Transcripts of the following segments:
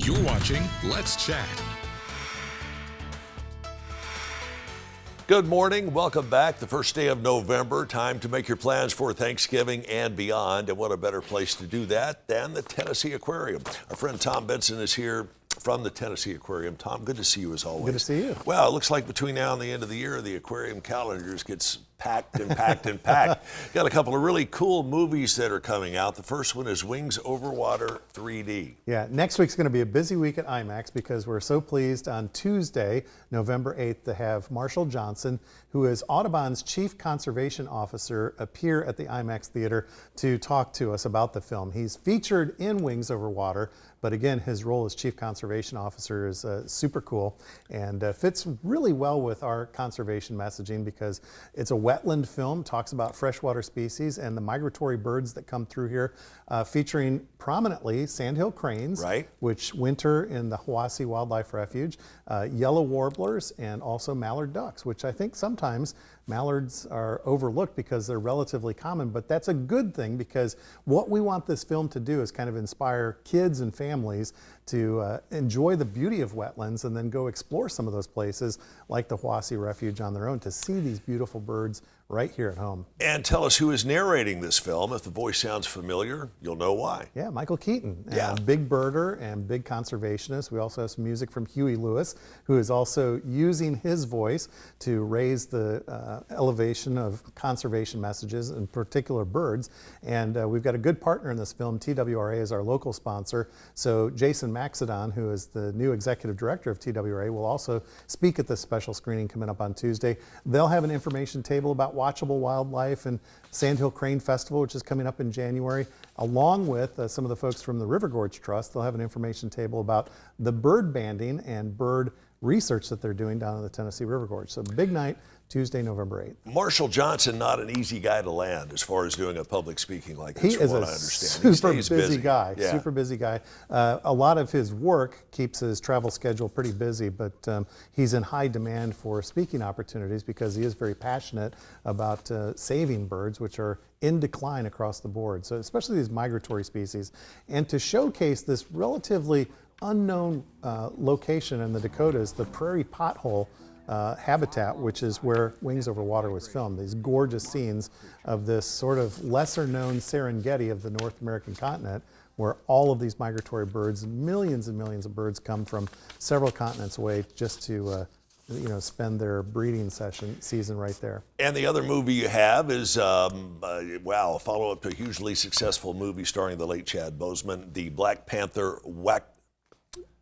You're watching Let's Chat. Good morning. Welcome back. The first day of November. Time to make your plans for Thanksgiving and beyond. And what a better place to do that than the Tennessee Aquarium. Our friend Tom Benson is here from the Tennessee Aquarium. Tom, good to see you as always. Good to see you. Well, it looks like between now and the end of the year, the aquarium calendar just gets packed and packed and packed. Got a couple of really cool movies that are coming out. The first one is Wings Over Water 3D. Yeah, next week's going to be a busy week at IMAX because we're so pleased on Tuesday, November 8th, to have Marshall Johnson, who is Audubon's Chief Conservation Officer, appear at the IMAX Theater to talk to us about the film. He's featured in Wings Over Water, but again, his role as Chief Conservation Officer is super cool and fits really well with our conservation messaging because it's a wetland film, talks about freshwater species and the migratory birds that come through here, featuring prominently sandhill cranes, right, which winter in the Hiwassee Wildlife Refuge, yellow warblers, and also mallard ducks, which I think sometimes mallards are overlooked because they're relatively common, but that's a good thing because what we want this film to do is kind of inspire kids and families to enjoy the beauty of wetlands and then go explore some of those places like the Hiwassee Refuge on their own to see these beautiful birds right here at home. And tell us who is narrating this film. If the voice sounds familiar, you'll know why. Yeah, Michael Keaton, yeah. Big birder and big conservationist. We also have some music from Huey Lewis, who is also using his voice to raise the elevation of conservation messages, in particular birds. And we've got a good partner in this film. TWRA is our local sponsor. So Jason Maxedon, who is the new executive director of TWRA, will also speak at this special screening coming up on Tuesday. They'll have an information table about watchable wildlife and Sandhill Crane Festival, which is coming up in January, along with some of the folks from the River Gorge Trust. They'll have an information table about the bird banding and bird research that they're doing down in the Tennessee River Gorge. So big night, Tuesday, November 8th. Marshall Johnson, not an easy guy to land as far as doing a public speaking like this, He is from a what I understand. super He stays busy guy, yeah. super busy guy. A lot of his work keeps his travel schedule pretty busy, but he's in high demand for speaking opportunities because he is very passionate about saving birds, which are in decline across the board. So especially these migratory species. And to showcase this relatively unknown location in the Dakotas, the prairie pothole habitat, which is where Wings Over Water was filmed. These gorgeous scenes of this sort of lesser known Serengeti of the North American continent, where all of these migratory birds, millions and millions of birds, come from several continents away just to spend their breeding season right there. And the other movie you have is, a follow-up to a hugely successful movie starring the late Chad Boseman, the Black Panther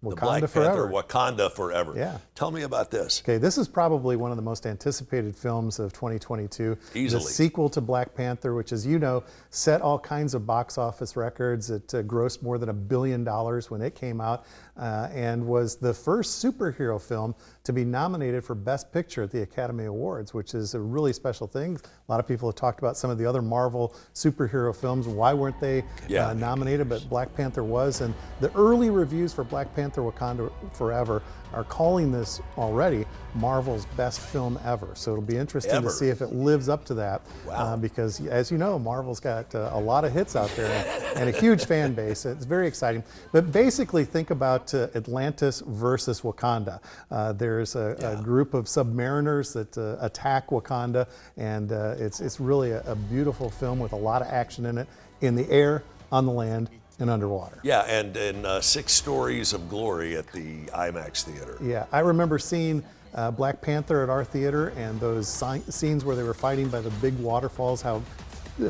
Wakanda Forever. Yeah. Tell me about this. Okay, this is probably one of the most anticipated films of 2022. Easily. The sequel to Black Panther, which, as you know, set all kinds of box office records. It grossed more than $1 billion when it came out and was the first superhero film to be nominated for Best Picture at the Academy Awards, which is a really special thing. A lot of people have talked about some of the other Marvel superhero films. Why weren't they nominated? But Black Panther was. And the early reviews for Black Panther Wakanda Forever are calling this already Marvel's best film ever. So it'll be interesting to see if it lives up to that. Wow. Because as you know, Marvel's got a lot of hits out there and a huge fan base. It's very exciting. But basically think about Atlantis versus Wakanda. There's a group of submariners that attack Wakanda, and it's really a beautiful film with a lot of action in it, in the air, on the land, and underwater. Yeah, and in 6 stories of glory at the IMAX theater. Yeah, I remember seeing Black Panther at our theater and those scenes where they were fighting by the big waterfalls, how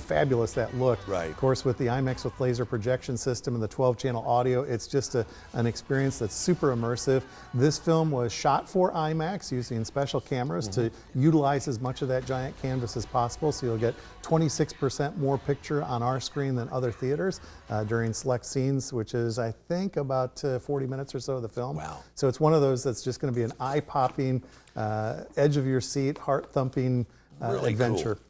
fabulous that looked. Right. Of course, with the IMAX with laser projection system and the 12-channel audio, it's just an experience that's super immersive. This film was shot for IMAX using special cameras to utilize as much of that giant canvas as possible, so you'll get 26% more picture on our screen than other theaters during select scenes, which is, I think, about 40 minutes or so of the film. Wow. So it's one of those that's just going to be an eye-popping, edge-of-your-seat, heart-thumping Really adventure. cool.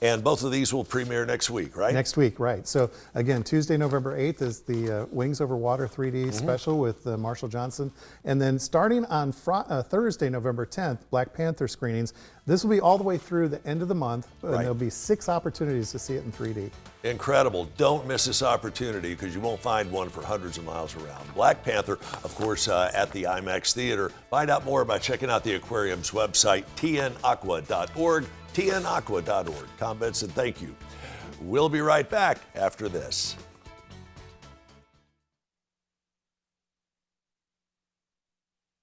And both of these will premiere next week, right? Next week, right. So again, Tuesday, November 8th is the Wings Over Water 3D special with Marshall Johnson. And then starting on Thursday, November 10th, Black Panther screenings. This will be all the way through the end of the month, and there'll be 6 opportunities to see it in 3D. Incredible. Don't miss this opportunity because you won't find one for hundreds of miles around. Black Panther, of course, at the IMAX Theater. Find out more by checking out the Aquarium's website, tnaqua.org, tnaqua.org. Tom Benson, thank you. We'll be right back after this.